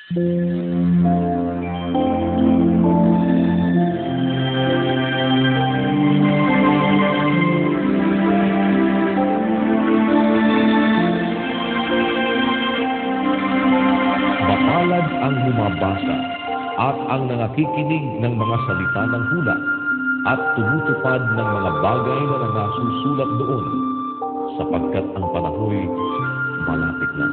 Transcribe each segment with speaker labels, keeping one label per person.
Speaker 1: Mapalad ang bumabasa at ang nangakikinig ng mga salita ng hula at tumutupad ng mga bagay na nasusulat doon, sapagkat ang panahoy malapit na.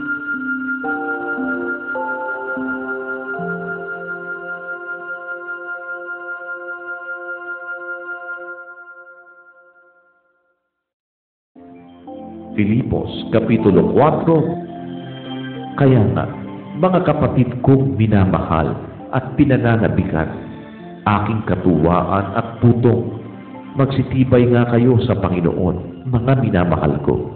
Speaker 1: Filipos, Kapitulo 4. Kaya nga, mga kapatid kong minamahal at pinananabikan, aking katuwaan at putong, magsitibay nga kayo sa Panginoon, mga minamahal ko.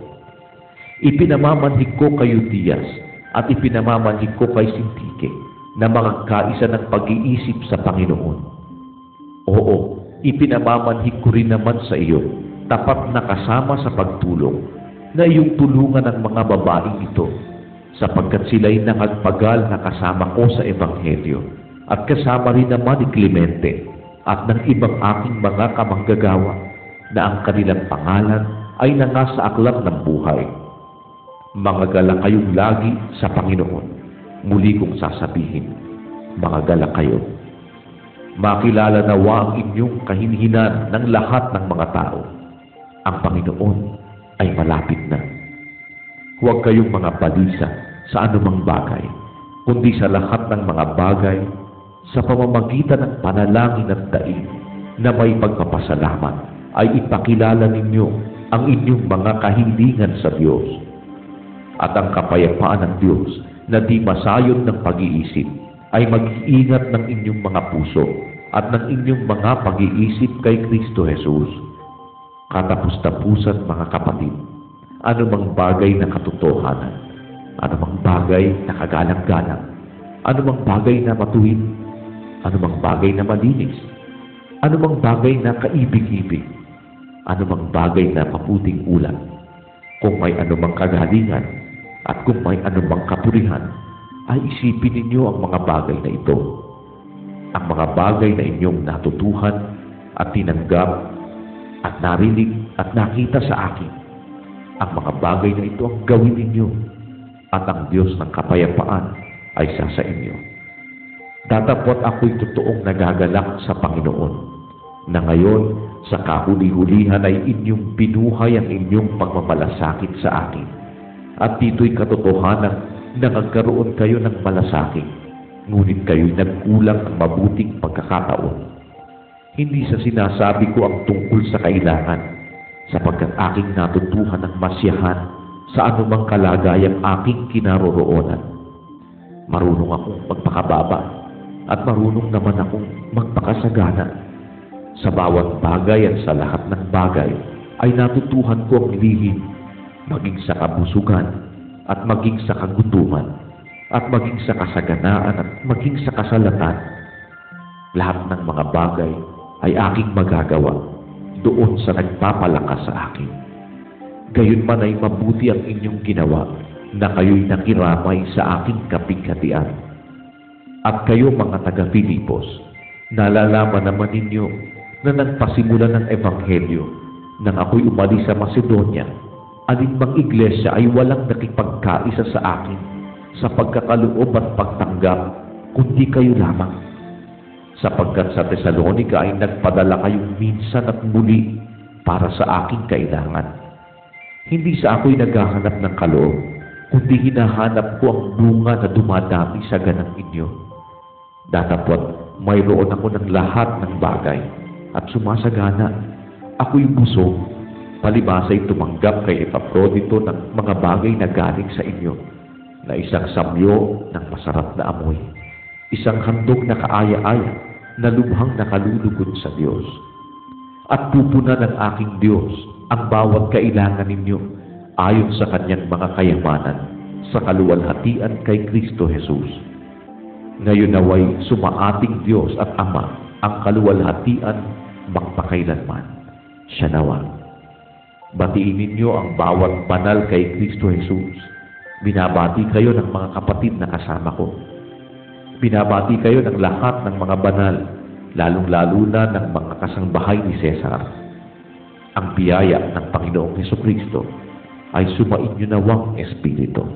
Speaker 1: Ipinamamanhik ko kayo, Dias, at ipinamamanhik ko kay Sintike, na mga kaisa ng pag-iisip sa Panginoon. Oo, ipinamamanhik ko rin naman sa iyo, tapat na kasama sa pagtulong, na iyong tulungan ng mga babaeng ito, sapagkat sila'y nangagpagal na kasama ko sa Ebanghelyo, at kasama rin naman ni Clemente at ng ibang aking mga kamanggagawa, na ang kanilang pangalan ay nangasa aklat ng buhay. Mangagala kayong lagi sa Panginoon. Muli kong sasabihin, mangagala kayo. Makilala nawa ang inyong kahinhinan ng lahat ng mga tao. Ang Panginoon ay malapit na. Huwag kayong mga balisa sa anumang bagay, kundi sa lahat ng mga bagay, sa pamamagitan ng panalangin at daig na may pagpapasalamat, ay ipakilala ninyo ang inyong mga kahilingan sa Diyos. At ang kapayapaan ng Diyos na di masayon ng pag-iisip ay mag-iingat ng inyong mga puso at ng inyong mga pag-iisip kay Kristo Jesus. Katapus-tapusan, mga kapatid, anumang bagay na katotohanan, anumang bagay na kagalang-galang, anumang bagay na matuwid, anumang bagay na malinis, anumang bagay na kaibig-ibig, anumang bagay na maputing ulat, kung may anumang kagalingan at kung may anumang kapurihan, ay isipin ninyo ang mga bagay na ito. Ang mga bagay na inyong natutuhan at tinanggap at narinig at nakita sa akin, ang mga bagay na ito ang gawin ninyo, at ang Diyos ng kapayapaan ay sa inyo. Datapot ako'y totoong nagagalak sa Panginoon, na ngayon sa kahuli-hulihan ay inyong binuhay ang inyong pagmamalasakit sa akin. At dito'y katotohanan na nagkaroon kayo ng malasakit, ngunit kayo'y nagkulang ng mabuting pagkakataon. Hindi sa sinasabi ko ang tungkol sa kailangan, sapagkat aking natutuhan ng masiyahan sa anumang kalagayang aking kinaroroonan. Marunong akong magpakababa at marunong naman akong magpakasagana. Sa bawat bagay at sa lahat ng bagay ay natutuhan ko ang lihim, maging sa kabusugan at maging sa kagutuman at maging sa kasaganaan at maging sa kasalatan. Lahat ng mga bagay ay aking magagawa doon sa nagpapalakas sa akin. Gayunman ay mabuti ang inyong ginawa na kayo'y nakiramay sa aking kapighatian. At kayo, mga taga-Filipos, nalalaman naman ninyo na nagpasimula ng Ebanghelyo nang ako'y umalis sa Macedonia. Alinmang iglesia ay walang nakipagkaisa sa akin sa pagkakaloob at pagtanggap, kundi kayo lamang. Sapagkat sa Tesalonica ay nagpadala kayong minsan at muli para sa aking kailangan. Hindi sa ako'y naghahanap ng kaloob, kundi hinahanap ko ang bunga na dumadami sa ganang inyo. Datapot, mayroon ako ng lahat ng bagay at sumasagana. Ako'y busog, palibasa'y tumanggap kay Epaprodito ng mga bagay na galing sa inyo, na isang samyo ng masarap na amoy, isang handog na kaaya-aya, na lubhang nakalulugod sa Diyos. At pupunan ng aking Diyos ang bawat kailangan ninyo ayon sa kanyang mga kayamanan sa kaluwalhatian kay Kristo Jesus. Ngayon naway sumaating Diyos at Ama ang kaluwalhatian magpakailanman. Siya nawa. Batiin ninyo ang bawat banal kay Kristo Jesus. Binabati kayo ng mga kapatid na kasama ko. Binabati kayo ng lahat ng mga banal, lalong-lalo na ng mga kasangbahay ni Cesar. Ang biyaya ng Panginoong Hesukristo ay sumainyo nawang Espiritu.